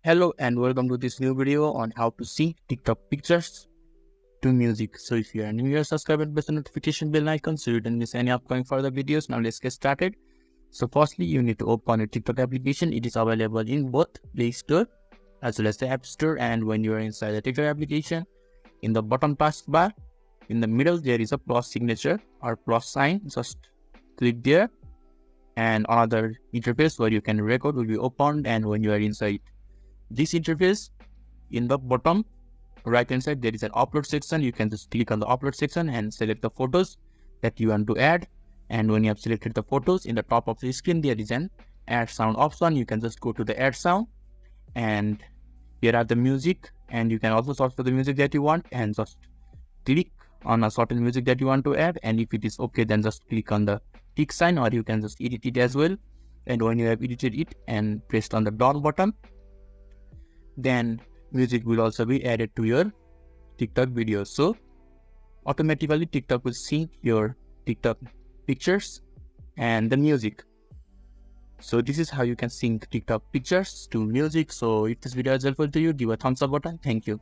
Hello and welcome to this new video on how to sync TikTok pictures to music. So if you are new here, subscribe and press the notification bell icon so you don't miss any upcoming further videos. Now let's get started. So firstly, you need to open your TikTok application. It is available in both Play Store as well as the App Store. And when you are inside the TikTok application, in the bottom taskbar, in the middle there is a plus signature or plus sign. Just click there and another interface where you can record will be opened. And when you are inside this interface, in the bottom right hand side there is an upload section. You can just click on the upload section and select the photos that you want to add. And when you have selected the photos, in the top of the screen there is an add sound option. You can just go to the add sound and here are the music, and you can also search for the music that you want and just click on a certain music that you want to add. And if it is okay, then just click on the tick sign, or you can just edit it as well. And when you have edited it and pressed on the done button, then music will also be added to your TikTok videos. So automatically TikTok will sync your TikTok pictures and the music. So this is how you can sync TikTok pictures to music. So if this video is helpful to you, give a thumbs up button. Thank you.